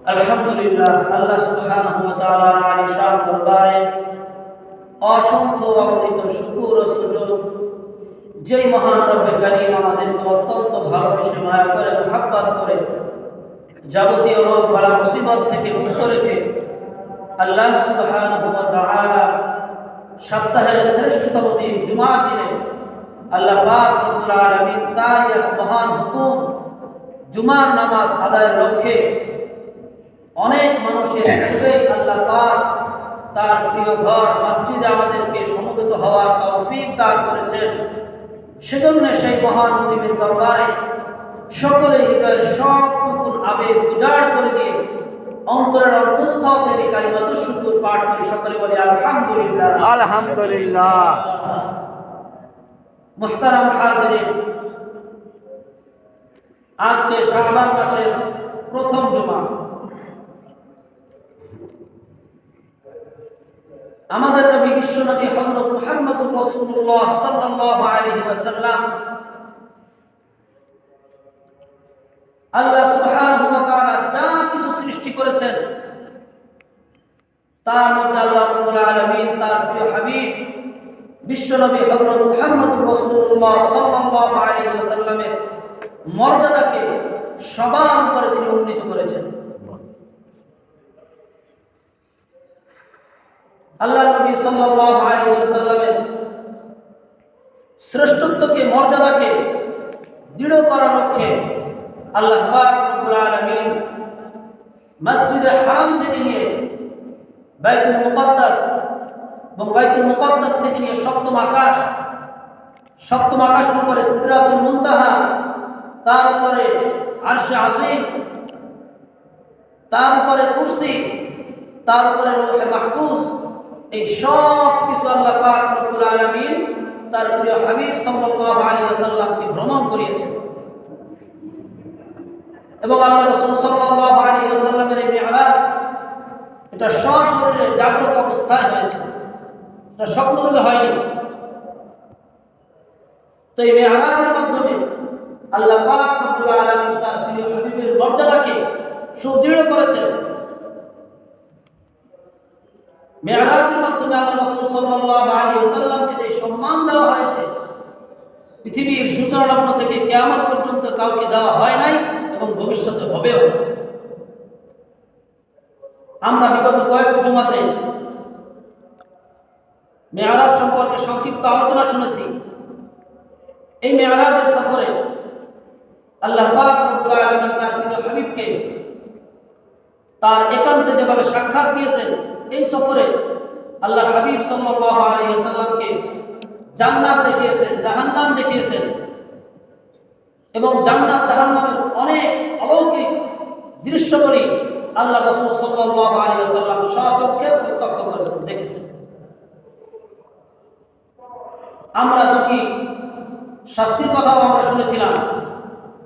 আলহামদুলিল্লাহ, আল্লাহ সুবহানাহু ওয়া তাআলার আলিশান দরবারে অসংখ্য অগণিত শুকর ও সুজুদ। যেই মহান রব্বে কারীম আমাদেরকে অত্যন্ত ভালোবেসে মায়া করে মুহাব্বত করে যাবতীয় রোগ বালা মুসিবত থেকে মুক্ত রেখে আল্লাহ সুবহানাহু ওয়া তাআলা সপ্তাহের শ্রেষ্ঠতম দিন জুমার দিনে আল্লাহ পাক রব্বুল আলামিন তার এক মহান হুকুম জুমার নামাজ আদায়ের লক্ষ্যে অনেক মানুষের পূর্বেই আল্লাহ পাক তার প্রিয় ঘর মসজিদে আমাদেরকে সমবেত হওয়ার তৌফিক দান করেছেন। সেজন্য সেই মহান মুনিবের দরবারে সকলের হৃদয়ের সবটুকু আবেগ উজাড় করে দিয়ে অন্তরের অন্তঃস্থল থেকে কালিমাতুশ শুকর পাঠ করি। সকলে বলি আলহামদুলিল্লাহ। আলহামদুলিল্লাহ। মুহতারাম হাজিরিন, আজকে শাবান মাসের প্রথম জুমা। আমাদের নবী বিশ্বনবী হযরত মুহাম্মদুর রাসূলুল্লাহ সাল্লাল্লাহু আলাইহি ওয়াসাল্লাম আল্লাহ সুবহানাহু ওয়া তাআলা যা কিছু সৃষ্টি করেছেন তার মধ্যে আল্লাহ রাব্বুল আলামিন তার প্রিয় হাবিব বিশ্বনবী হযরত মুহাম্মদুর রাসূলুল্লাহ সাল্লাল্লাহু আলাইহি ওয়াসাল্লামের মর্যাদাকে সবার উপরে তিনি উন্নীত করেছেন। আল্লাহ নবী সাল্লাল্লাহু আলাইহি ওয়াসাল্লামের শ্রেষ্ঠত্বকে মর্যাদাকে দৃঢ় করার লক্ষ্যে আল্লাহ পাক রব্বুল আলামিন মসজিদে হারাম থেকে নিয়ে বাইতুল মুকদ্দাস এবং বাইতুল মুকদ্দাস থেকে নিয়ে সপ্তম আকাশের উপরে সিদরাতুল মুনতাহা, তার উপরে আরশে আজিম, তার উপরে কুরসি, তার উপরে লৌহে মাহফুজ, এই সব কিছু আল্লাহ পাক রব্বুল আলামিন তার প্রিয় হাবিব সাল্লাল্লাহু আলাইহি ওয়াসাল্লামকে ভ্রমণ করিয়েছেন। এবং আল্লাহ রাসূল সাল্লাল্লাহু আলাইহি ওয়াসাল্লামের এই মিরাজ এটা সশরীরে জাগ্রত অবস্থায় হয়েছে, এটা স্বপ্নযোগে হয়নি। তো এই মিরাজের মাধ্যমে আল্লাহ পাক রব্বুল আলামিন তার প্রিয় হাবিবের মর্যাদাকে সুদৃঢ় করেছেন। মিরাজের মাধ্যমে আল্লাহ রাসূল সাল্লাল্লাহু আলাইহি ওয়াসাল্লামকে যে সম্মান দেওয়া হয়েছে পৃথিবীর সূচনা থেকে কিয়ামত পর্যন্ত কাউকে দেওয়া হয় নাই এবং ভবিষ্যতে হবেও। আমরা বিগত কয়েক জুমাতে মিরাজ সম্পর্কে সংক্ষিপ্ত আলোচনা শুনেছি। এই মিরাজের সফরে আল্লাহ পাক রব্বুল আলামিন তার প্রিয় হাবিবকে তার একান্তে যেভাবে সাক্ষাৎ দিয়েছেন, এই সফরে আল্লাহ হাবিব সাল্লাল্লাহু আলাইহি ওয়াসাল্লামকে জান্নাত দেখিয়েছেন, জাহান্নাম দেখিয়েছেন এবং জান্নাত জাহান্নামের অনেক অলৌকিক দৃশ্যগুলি আল্লাহ রাসূল সাল্লাল্লাহু আলাইহি ওয়াসাল্লাম স্বচক্ষে প্রত্যক্ষ করেছেন, দেখেছেন। আমরা দুটি শাস্তির কথাও আমরা শুনেছিলাম।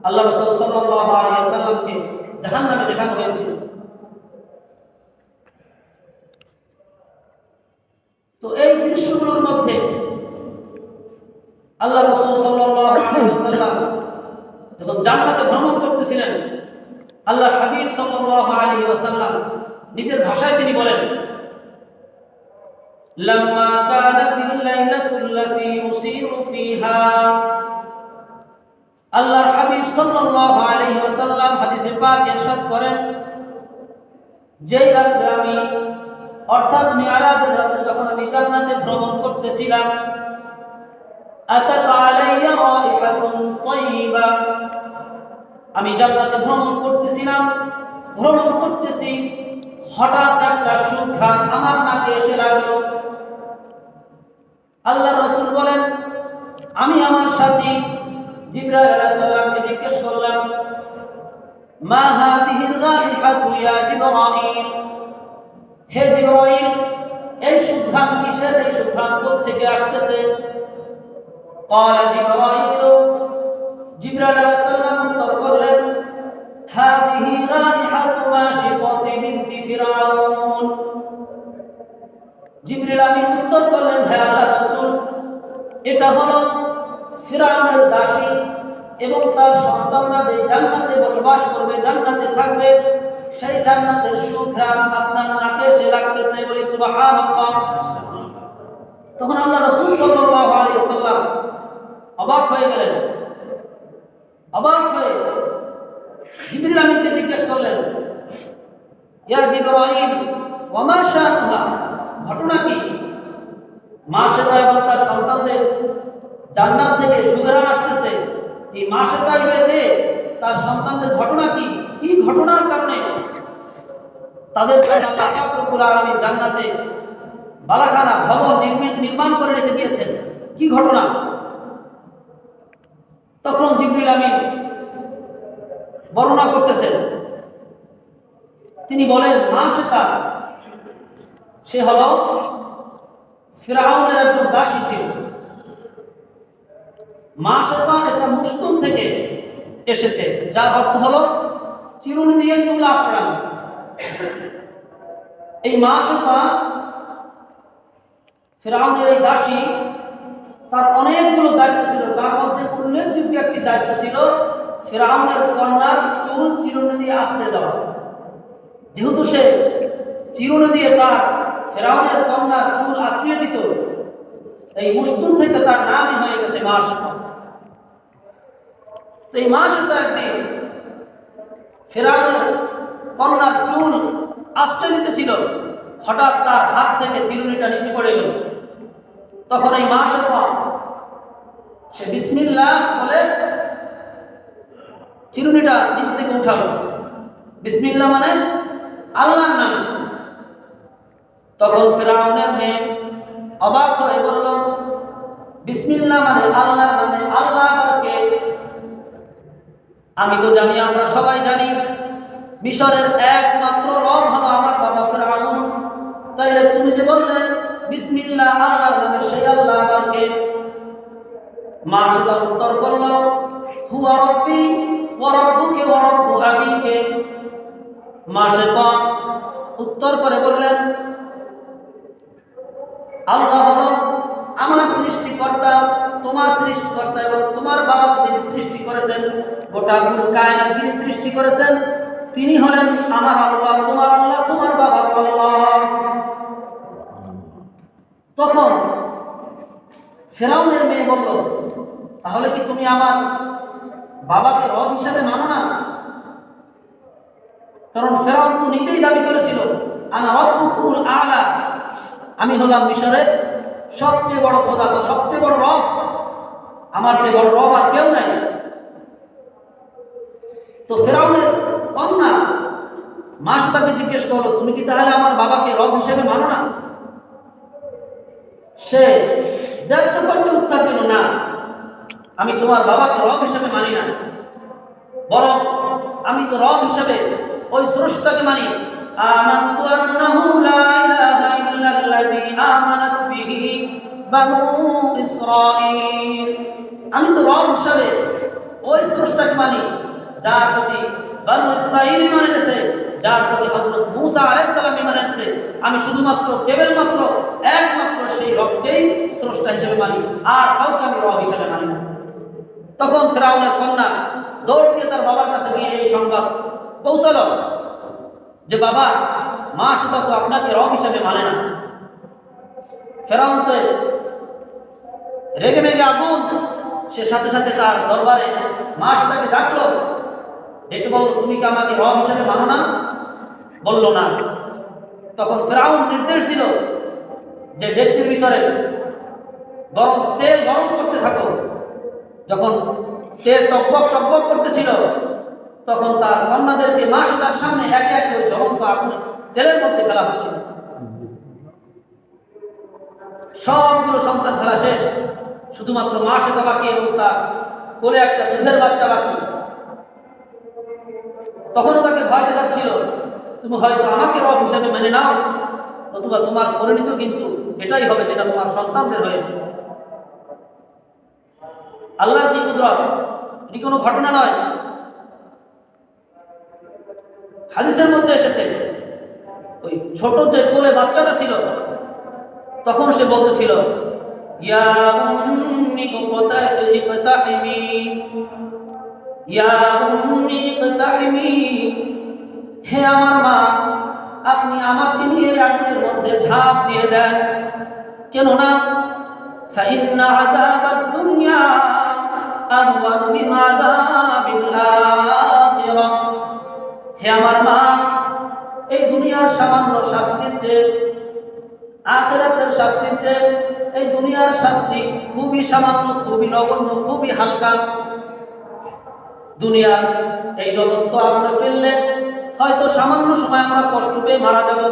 আল্লাহ রাসূল সাল্লাল্লাহু আলাইহি ওয়াসাল্লামকে জাহান্নামে দেখানো হয়েছিল। তো এই দৃশ্যগুলোর মধ্যে আল্লাহ রাসূল সাল্লাল্লাহু আলাইহি ওয়াসাল্লাম যখন জান্নাতে ভ্রমণ করতেছিলেন, আল্লাহ হাবিব সাল্লাল্লাহু আলাইহি ওয়াসাল্লাম নিজের ভাষায় তিনি বলেন, লাম্মা কানাতিল লাইলাতুল্লাতী উসিরু ফিহা। আল্লাহর হাবিব সাল্লাল্লাহু আলাইহি ওয়াসাল্লাম হাদিসে পাক ইরশাদ করেন, যেই রাতে আমি অর্থাৎ মিরাজের রাতে যখন আমি জান্নাতে ভ্রমণ করতেছিলাম, আতাত আলাইয়া রাইহাতুন তাইয়্যিবা। আমি জান্নাতে ভ্রমণ করতেছি, হঠাৎ একটা সুঘ্রাণ আমার নাকে এসে লাগলো। আল্লাহর রাসূল বলেন, আমি আমার সাথী জিবরাইল আলাইহিস সালামকে জিজ্ঞেস করলাম, মা হাদিহির রাইহাতু ইয়া জিবরাইল, হে জিবরাইল, এই সুঘ্রাণ কিসের? এই সুঘ্রাণ কোথা থেকে আসতেছে? قال জিবরাইল, জিবরাইল আলাইহিস সালাম উত্তর করলেন, হাদিহি রাইহাতু মাশিকাতি বিনতি ফিরাউন। জিবরাইল আমিন উত্তর করলেন, হে আল্লাহর রাসূল, এটা হলো ফিরাউনের দাসী এবং তার সন্তানরা যে জান্নাতে বসবাস করবে, জান্নাতে থাকবে, সেই জান্নাতের সুঘ্রাণ আপনার নাকে এসে লাগতেছে, বলি সুবহানাল্লাহ। তখন আল্লাহ রাসূল সাল্লাল্লাহু আলাইহি ওয়াসাল্লাম অবাক হয়ে গেলেন। অবাক হয়ে জিবরিল আমিনকে জিজ্ঞেস করলেন, ইয়া জিবরাইল ওয়া মা শাআনুহা, ঘটনা কি? মা সেটা এবং তার সন্তানদের জান্নাত থেকে সুঘ্রাণ আসতেছে, এই মা সেটাই বেঁধে তার সন্তানদের ঘটনা কি? কি ঘটনার কারণে তাদের জন্য আল্লাহ পাক রব্বুল আলামিন জান্নাতে বালাখানা ভবন নির্মাণ করে রেখে দিয়েছেন, কি ঘটনা? তখন জিবরিল আমিন বর্ণনা করতেছেন। তিনি বলেন, মা সেটা সে হলো ফিরআউনের একজন দাসী ছিল। মা সেটা এটা মুশতুন থেকে এসেছে, যার অর্থ হলো চিরুনি দিয়ে চুল আঁচড়ানো। এই মা সেটা ফিরআউনের এই দাসী, তার অনেকগুলো দায়িত্ব ছিল। তার মধ্যে উল্লেখযোগ্য একটি দায়িত্ব ছিল ফিরআউনের কন্যার চুল চিরুনি দিয়ে আঁচড়ে দেওয়া। যেহেতু সে চিরুনি দিয়ে তার ফিরআউনের কন্যার চুল আঁচড়িয়ে দিত, এই মুশতুন থেকে তার নামই হয়ে গেছে মা সেটা। তো এই মা সেটা একদিন ফিরআউনের কন্যার চুল আঁচড়ে দিতেছিল, হঠাৎ তার হাত থেকে চিরুনিটা নিচে পড়ে গেল। তখন এই মা সেটা সে বিসমিল্লাহ বলে চিরুনিটা নিচ থেকে উঠালো। বিসমিল্লাহ মানে আল্লাহর নাম। তখন ফিরআউনের মেয়ে অবাক হয়ে বলল, বিসমিল্লাহ মানে আল্লাহর নামে, আল্লাহ আবার কে? আমি তো জানি, আমরা সবাই জানি মিশরের একমাত্র রব হলো আমার বাবা ফিরআউন। তাইলে তুমি যে বললেন বিসমিল্লাহ আল্লাহর নামে, সেই আল্লাহ আবার কে? মা সেটা উত্তর করল, হুয়া রব্বি ওয়া রব্বুকে ওয়া রব্বু আবিকে। মা সেটা উত্তর করে বললেন, আল্লাহ হলো আমার সৃষ্টিকর্তা, তোমার সৃষ্টিকর্তা, এবং তোমার বাবা যিনি সৃষ্টি করেছেন, গোটা গুরু কায়নাত যিনি সৃষ্টি করেছেন, তিনি হলেন আমার আল্লাহ, তোমার আল্লাহ, তোমার বাবা আল্লাহ। তখন ফিরআউনের মেয়ে বলল, তাহলে কি তুমি আমার বাবাকে রব হিসাবে মানো না? কারণ ফিরআউন তো নিজেই দাবি করেছিল, আনা রাব্বুকুমুল আ'লা, আমি হলাম মিশরের সবচেয়ে বড় খোদা, সবচেয়ে বড় রব, আমার চেয়ে বড় রব আর কেউ নাই। তো ফিরআউনের কন্যা মা সেটাকে জিজ্ঞেস করলো, তুমি কি তাহলে আমার বাবাকে রব হিসেবে মানো না? সে দায়িত্ব করতে উত্তর দিল, না, আমি তোমার বাবাকে রব হিসেবে মানি না, বরং আমি তো রব হিসেবে ওই স্রষ্টাকে মানি। আমানতু আন্নাহু লা ইলাহা ইল্লাল্লাযী আমানাত বিহি বানু ইসরাঈল, আমি তো রব হিসেবে ওই স্রষ্টাকে মানি যার প্রতি বানু ইসরাঈল ঈমান এনেছে, যার প্রতি হযরত মূসা আলাইহিস সালাম ঈমান এনেছে। আমি শুধুমাত্র কেবলমাত্র একমাত্র সেই রবকেই স্রষ্টা হিসেবে মানি, আর কাউকে আমি রব হিসেবে মানি না। তখন ফিরআউনের কন্যা দৌড় দিয়ে তার বাবার কাছে গিয়ে এই সংবাদ পৌঁছালো যে, বাবা, মা সেটা তো আপনাকে রব হিসেবে মানে না। ফিরআউন তো রেগে মেগে আগুন, সে সাথে সাথে তার দরবারে মা সেটাকে ডাকলো, ডেকে বলল, তুমি কি আমাকে রব হিসেবে মানো না? বলল না। তখন ফিরআউন নির্দেশ দিল যে ডেকচির ভিতরে তেল গরম করতে থাকো। যখন তেল টকবক টকবক করতেছিল, তখন তার কন্যাদেরকে মা সেটার সামনে একে একে ওই জ্বলন্ত আগুন তেলের মধ্যে ফেলা হচ্ছিল। সবগুলো সন্তান ফেলা শেষ, শুধুমাত্র মা সেটা বাকি এবং তার কোলে একটা দুধের বাচ্চা বাকি। তখনও তাকে ভয় দেখাচ্ছিল, তুমি হয়তো আমাকে রব হিসেবে মেনে নাও, নতুবা তোমার পরিণতি কিন্তু এটাই হবে যেটা তোমার সন্তানদের হয়েছে। আল্লাহর কি কুদরত, এটি কোনো ঘটনা নয়। হাদিসের মধ্যে এসেছে, ওই ছোট যে কোলে বাচ্চাটা ছিল, তখন সে বলতেছিল, ইয়া উম্মি ইকতাহিমি, ইয়া উম্মি ইকতাহিমি, হে আমার মা, আপনি আমাকে নিয়ে আগুনের মধ্যে ঝাঁপ দিয়ে দেন, কেননা فإن عذاب الدنيا أهون من عذاب الآخرة। হে আমার মা, এই দুনিয়ার সামান্য শাস্তির চেয়ে আখিরাতের শাস্তির চেয়ে এই দুনিয়ার শাস্তি খুবই সামান্য, খুবই নগণ্য, খুবই হালকা। দুনিয়ার এই জ্বলন্ত আগুনে ফেললে হয়তো সামান্য সময় আমরা কষ্ট পেয়ে মারা যাব,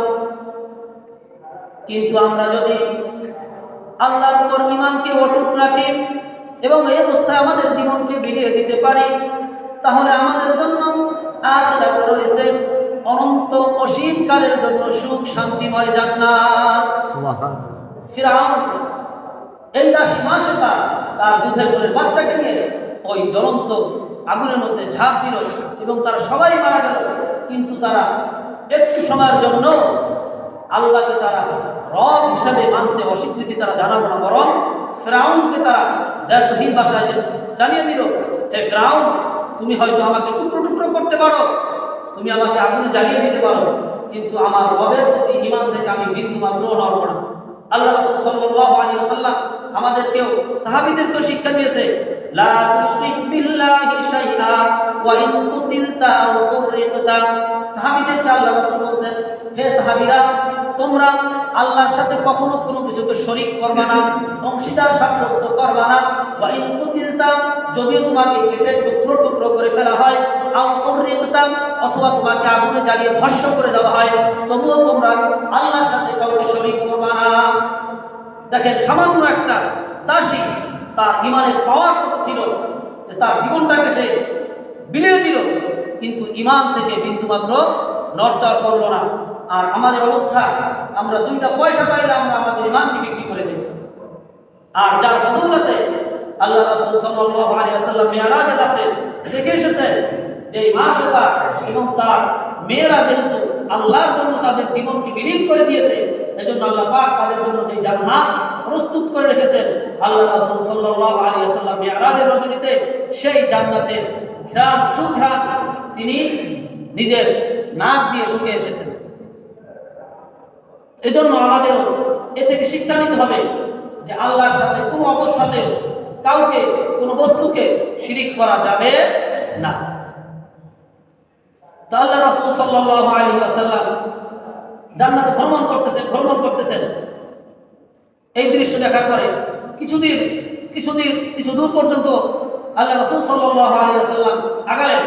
কিন্তু আমরা যদি আল্লাহর উপর ঈমানকে অটুট রাখি এবং এই অবস্থায় আমাদের জীবনকে বিলিয়ে দিতে পারি, তাহলে আমাদের জন্য আখিরাতে রয়েছে অনন্ত অসীম কালের জন্য সুখ শান্তিময় জান্নাত। ফিরআউন এই দাসী মাসুকা তার দুধের কোলের বাচ্চাকে নিয়ে ওই জ্বলন্ত আগুনের মধ্যে ঝাঁপ দিল এবং তারা সবাই মারা গেল, কিন্তু তারা একটু সময়ের জন্য আল্লাহকে তারা রব হিসাবে মানতে অস্বীকৃতি তারা জানাবো না, বরং ফিরআউনকে তারা দ্ব্যর্থহীন ভাষায় জানিয়ে দিল, হে ফিরআউন, তুমি হয়তো আমাকে টুকরো টুকরো করতে পারো, তুমি আমাকে আগুনে জ্বালিয়ে দিতে পারো, কিন্তু আমার রবের প্রতি ঈমান থেকে আমি বিন্দু মাত্র নড়ব না। আল্লাহ রাসূল সাল্লাল্লাহু আলাইহি ওয়াসাল্লাম আমাদেরকেও সাহাবীদেরকেও শিক্ষা দিয়েছে, লা তুশরিক বিল্লাহি শাইআ ওয়া ইন কুতিলতা আও হুররিকতা। সাহাবীদেরকে আল্লাহ রাসূল বলেন, হে সাহাবীরা, তোমরা আল্লাহর সাথে কখনো কোনো কিছুকে শরীক করবা না, অংশীদার সাব্যস্ত করবা না। ওয়া ইন কুতিলতা, যদিও তোমাকে কেটে টুকরো টুকরো করে ফেলা হয়, আও হুররিকতা, অথবা তোমাকে আগুনে জ্বালিয়ে ভস্ম করে দেওয়া হয়, তবুও তোমরা আল্লাহর সাথে কাউকে শরীক করবা না। দেখেন, সামান্য একটা দাসী তার ঈমানের পাওয়ার কত ছিল যে তার জীবনটাকে সে বিলিয়ে দিল, কিন্তু ঈমান থেকে বিন্দুমাত্র নড়চড় করলো না। আর আমাদের অবস্থা, আমরা দুইটা পয়সা পাইলে আমরা আমাদের ঈমানকে বিক্রি করে দেব। আর যার বদৌলতে আল্লাহ রাসূল সাল্লাল্লাহু আলাইহি ওয়াসাল্লাম মিরাজে রাতে দেখে এসেছেন যে মাসুকা এবং তার মেয়েরা যেহেতু আল্লাহর জন্য তাদের জীবনকে বিলীন করে দিয়েছে, এজন্য আল্লাহ পাক তাদের জন্য যে জান্নাত প্রস্তুত করে রেখেছেন, আল্লাহ রাসূল সাল্লাল্লাহু আলাইহি ওয়াসাল্লাম মিরাজের রজনীতে সেই জান্নাতের ঘ্রাণ সুঘ্রাণ তিনি নিজের নাক দিয়ে শুকে এসেছেন। এজন্য আমাদের এ থেকে শিক্ষা নিতে হবে যে আল্লাহর সাথে কোনো অবস্থাতে কাউকে কোনো বস্তুকে শিরিক করা যাবে না। তো আল্লাহ রাসূল সাল্লাল্লাহু আলাইহি ওয়াসাল্লাম জান্নাতে ভ্রমণ করতেছেন। এই দৃশ্য দেখার পরে কিছু দূর পর্যন্ত আল্লাহ রাসূল সাল্লাল্লাহু আলাইহি ওয়াসাল্লাম আগালেন।